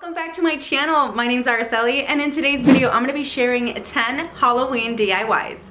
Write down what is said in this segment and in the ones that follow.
Welcome back to my channel. My name's Araceli, and in today's video I'm going to be sharing 10 Halloween DIYs.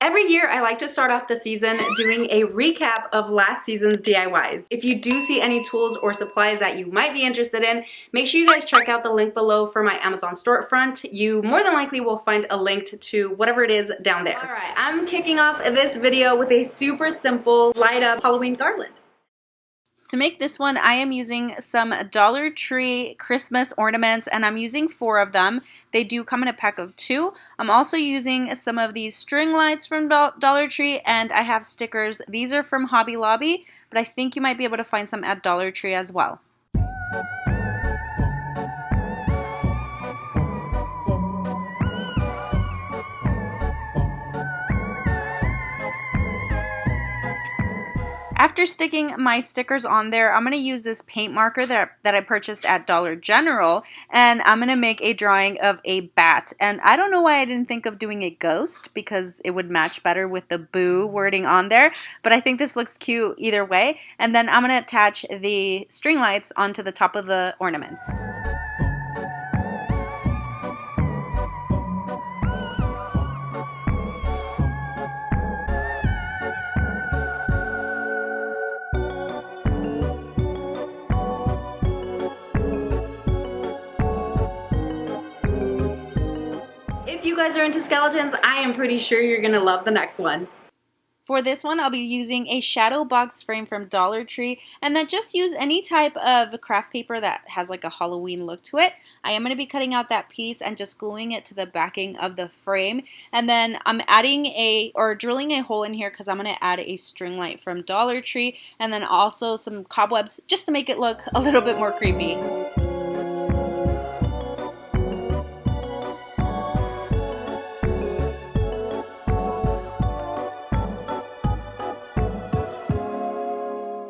Every year I like to start off the season doing a recap of last season's DIYs. If you do see any tools or supplies that you might be interested in, make sure you guys check out the link below for my Amazon storefront. You more than likely will find a link to whatever it is down there. Alright, I'm kicking off this video with a super simple light up Halloween garland. To make this one, I am using some Dollar Tree Christmas ornaments, and I'm using 4 of them. They do come in a pack of 2. I'm also using some of these string lights from Dollar Tree, and I have stickers. These are from Hobby Lobby, but I think you might be able to find some at Dollar Tree as well. After sticking my stickers on there, I'm going to use this paint marker that I purchased at Dollar General, and I'm going to make a drawing of a bat. And I don't know why I didn't think of doing a ghost, because it would match better with the boo wording on there, but I think this looks cute either way. And then I'm going to attach the string lights onto the top of the ornaments. If you guys are into skeletons, I am pretty sure you're going to love the next one. For this one, I'll be using a shadow box frame from Dollar Tree, and then just use any type of craft paper that has like a Halloween look to it. I am going to be cutting out that piece and just gluing it to the backing of the frame, and then I'm drilling a hole in here because I'm going to add a string light from Dollar Tree, and then also some cobwebs just to make it look a little bit more creepy.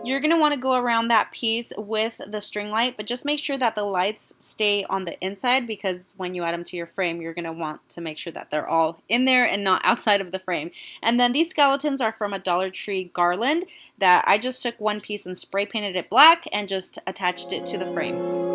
You're going to want to go around that piece with the string light, but just make sure that the lights stay on the inside, because when you add them to your frame, you're going to want to make sure that they're all in there and not outside of the frame. And then these skeletons are from a Dollar Tree garland that I just took one piece and spray painted it black and just attached it to the frame.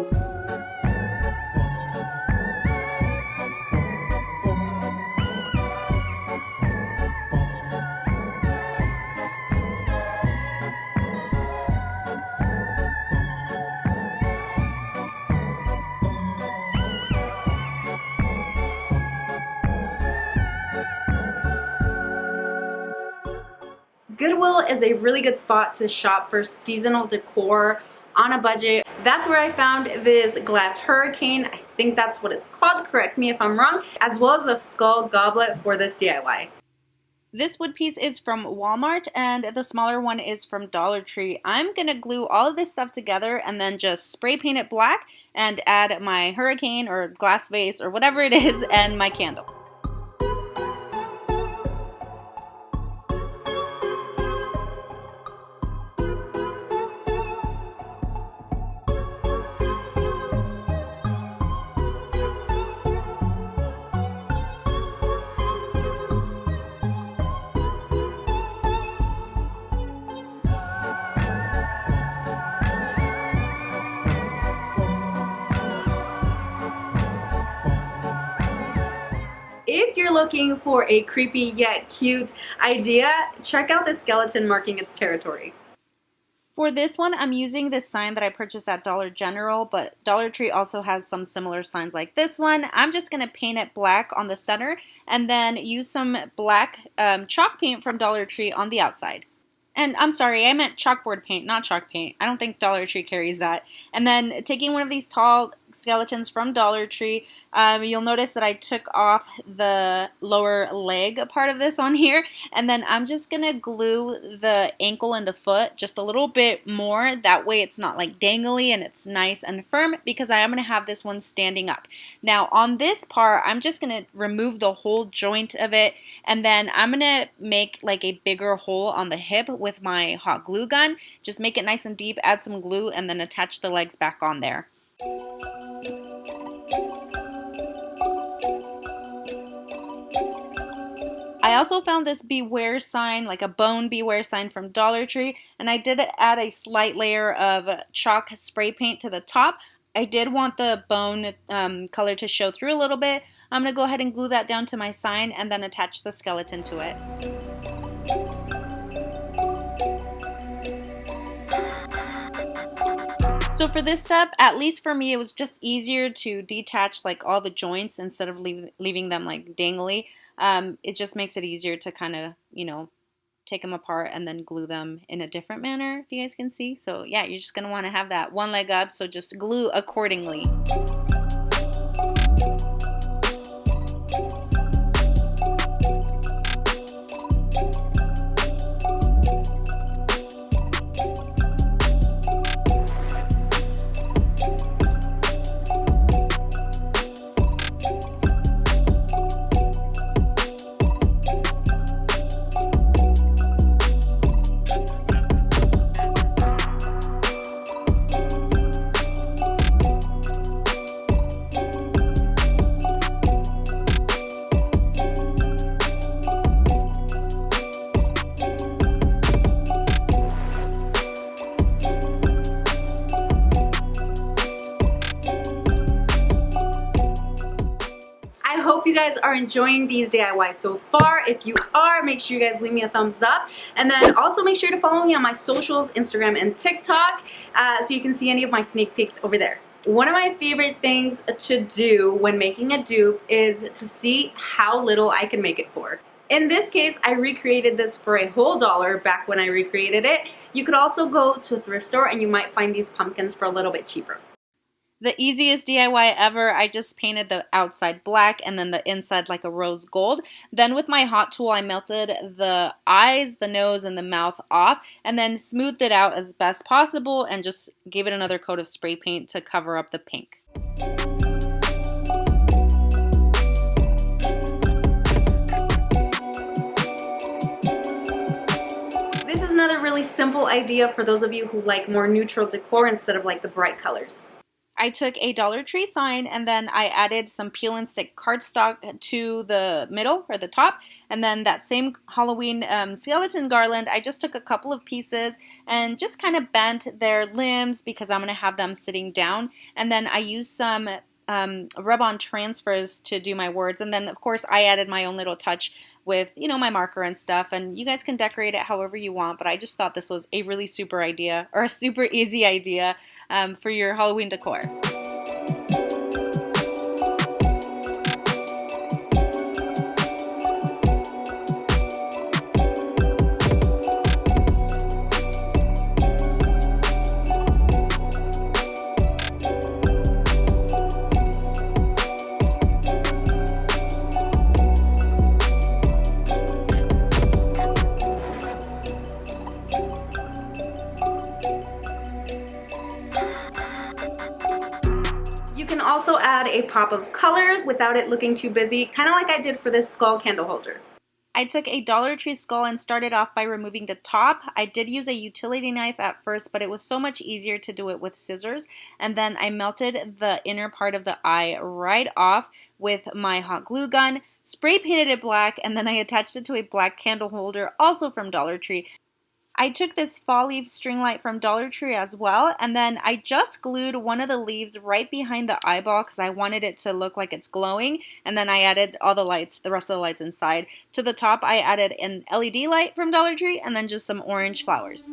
Goodwill is a really good spot to shop for seasonal decor on a budget. That's where I found this glass hurricane. I think that's what it's called, correct me if I'm wrong, as well as the skull goblet for this DIY. This wood piece is from Walmart, and the smaller one is from Dollar Tree. I'm going to glue all of this stuff together and then just spray paint it black and add my hurricane or glass vase or whatever it is and my candle. If you're looking for a creepy yet cute idea, check out the skeleton marking its territory. For this one, I'm using this sign that I purchased at Dollar General, but Dollar Tree also has some similar signs like this one. I'm just going to paint it black on the center and then use some black chalk paint from Dollar Tree on the outside. And I'm sorry, I meant chalkboard paint, not chalk paint. I don't think Dollar Tree carries that. And then taking one of these tall skeletons from Dollar Tree, you'll notice that I took off the lower leg part of this on here, and then I'm just gonna glue the ankle and the foot just a little bit more. That way it's not like dangly and it's nice and firm, because I am gonna have this one standing up. Now on this part, I'm just gonna remove the whole joint of it, and then I'm gonna make like a bigger hole on the hip with my hot glue gun. Just make it nice and deep, add some glue, and then attach the legs back on there. I also found this beware sign, like a bone beware sign from Dollar Tree, and I did add a slight layer of chalk spray paint to the top. I did want the bone color to show through a little bit. I'm going to go ahead and glue that down to my sign and then attach the skeleton to it. So for this step, at least for me, it was just easier to detach like all the joints instead of leaving them like dangly. It just makes it easier to kind of, take them apart and then glue them in a different manner, if you guys can see. So yeah, you're just going to want to have that one leg up, so just glue accordingly. You guys are enjoying these DIYs so far. If you are, make sure you guys leave me a thumbs up, and then also make sure to follow me on my socials, Instagram and TikTok, so you can see any of my sneak peeks over there. One of my favorite things to do when making a dupe is to see how little I can make it for. In this case, I recreated this for a whole $1 back when I recreated it. You could also go to a thrift store and you might find these pumpkins for a little bit cheaper. The easiest DIY ever, I just painted the outside black and then the inside like a rose gold. Then with my hot tool, I melted the eyes, the nose, and the mouth off, and then smoothed it out as best possible and just gave it another coat of spray paint to cover up the pink. This is another really simple idea for those of you who like more neutral decor instead of like the bright colors. I took a Dollar Tree sign and then I added some peel and stick cardstock to the middle or the top, and then that same Halloween skeleton garland, I just took a couple of pieces and just kind of bent their limbs because I'm going to have them sitting down, and then I used some rub-on transfers to do my words, and then of course I added my own little touch with my marker and stuff, and you guys can decorate it however you want, but I just thought this was a really super idea, or a super easy idea for your Halloween decor. You can also add a pop of color without it looking too busy, kind of like I did for this skull candle holder. I took a Dollar Tree skull and started off by removing the top. I did use a utility knife at first, but it was so much easier to do it with scissors. And then I melted the inner part of the eye right off with my hot glue gun, spray painted it black, and then I attached it to a black candle holder, also from Dollar Tree. I took this fall leaf string light from Dollar Tree as well, and then I just glued one of the leaves right behind the eyeball because I wanted it to look like it's glowing, and then I added all the lights, the rest of the lights inside. To the top I added an LED light from Dollar Tree and then just some orange flowers.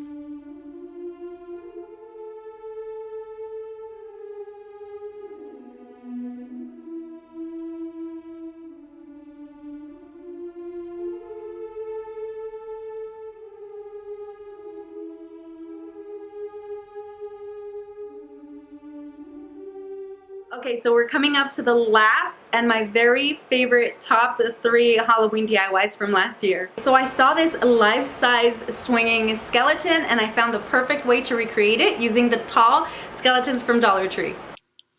Okay, so we're coming up to the last and my very favorite top 3 Halloween DIYs from last year. So I saw this life-size swinging skeleton and I found the perfect way to recreate it using the tall skeletons from Dollar Tree.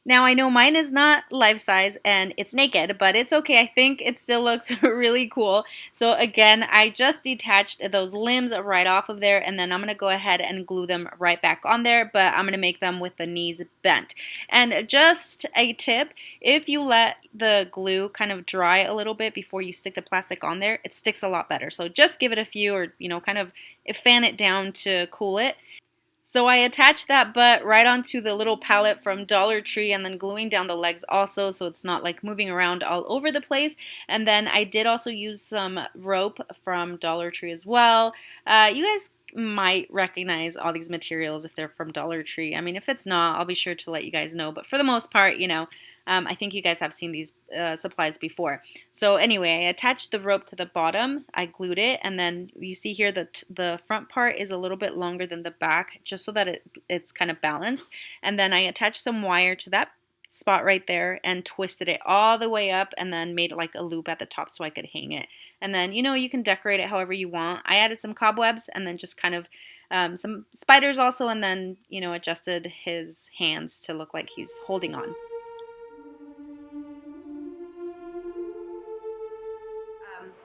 Now I know mine is not life size and it's naked, but it's okay. I think it still looks really cool. So again, I just detached those limbs right off of there, and then I'm gonna go ahead and glue them right back on there, but I'm gonna make them with the knees bent. And just a tip, if you let the glue kind of dry a little bit before you stick the plastic on there, it sticks a lot better. So just give it a few, or kind of fan it down to cool it. So I attached that butt right onto the little pallet from Dollar Tree, and then gluing down the legs also so it's not like moving around all over the place. And then I did also use some rope from Dollar Tree as well. You guys might recognize all these materials if they're from Dollar Tree. I mean, if it's not, I'll be sure to let you guys know. But for the most part, I think you guys have seen these supplies before. So anyway, I attached the rope to the bottom, I glued it, and then you see here that the front part is a little bit longer than the back, just so that it's kind of balanced. And then I attached some wire to that spot right there and twisted it all the way up, and then made like a loop at the top so I could hang it. And then you can decorate it however you want. I added some cobwebs and then just kind of some spiders also, and then adjusted his hands to look like he's holding on.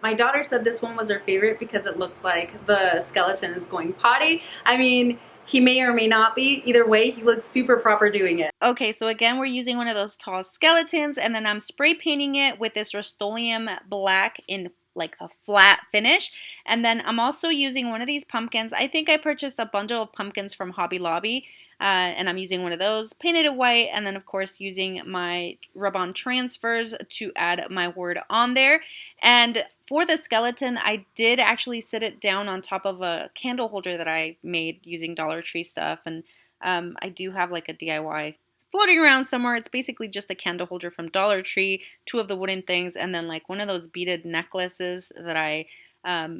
My daughter said this one was her favorite because it looks like the skeleton is going potty. I mean, he may or may not be. Either way, he looks super proper doing it. Okay, so again, we're using one of those tall skeletons, and then I'm spray painting it with this Rust-Oleum black in like a flat finish. And then I'm also using one of these pumpkins. I think I purchased a bundle of pumpkins from Hobby Lobby. And I'm using one of those, painted it white, and then of course using my rub-on transfers to add my word on there. And for the skeleton, I did actually sit it down on top of a candle holder that I made using Dollar Tree stuff. And I do have like a DIY floating around somewhere. It's basically just a candle holder from Dollar Tree, 2 of the wooden things, and then like one of those beaded necklaces that I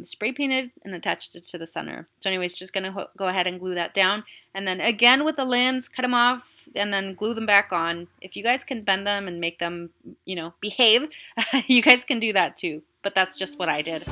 spray painted and attached it to the center. So anyways, just gonna go ahead and glue that down, and then again with the limbs, cut them off and then glue them back on. If you guys can bend them and make them behave, you guys can do that too, but that's just what I did.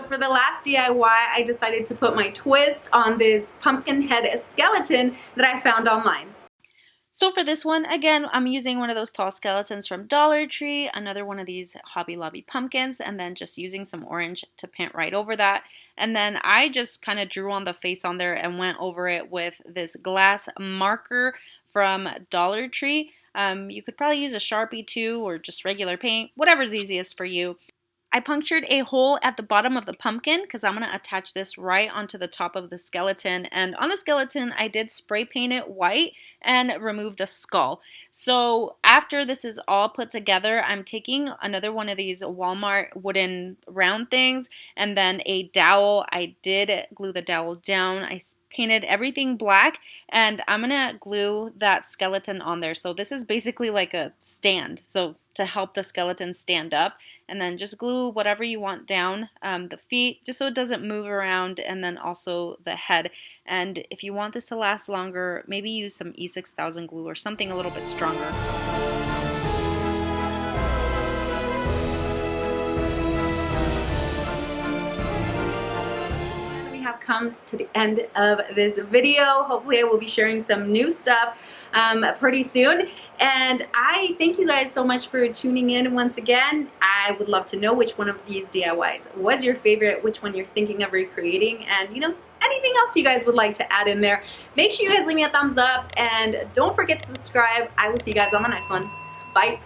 For the last DIY, I decided to put my twist on this pumpkin head skeleton that I found online. So for this one, again, I'm using one of those tall skeletons from Dollar Tree, another one of these Hobby Lobby pumpkins, and then just using some orange to paint right over that. And then I just kind of drew on the face on there and went over it with this glass marker from Dollar Tree. You could probably use a Sharpie too, or just regular paint, whatever's easiest for you. I punctured a hole at the bottom of the pumpkin because I'm going to attach this right onto the top of the skeleton. And on the skeleton, I did spray paint it white and remove the skull. So after this is all put together, I'm taking another one of these Walmart wooden round things and then a dowel. I did glue the dowel down. I painted everything black, and I'm gonna glue that skeleton on there. So this is basically like a stand, so to help the skeleton stand up, and then just glue whatever you want down the feet just so it doesn't move around, and then also the head. And if you want this to last longer, maybe use some E6000 glue or something a little bit stronger. Come to the end of this video. Hopefully I will be sharing some new stuff pretty soon, and I thank you guys so much for tuning in once again. I would love to know which one of these DIYs was your favorite, which one you're thinking of recreating, and anything else you guys would like to add in there. Make sure you guys leave me a thumbs up, and don't forget to subscribe. I will see you guys on the next one. Bye.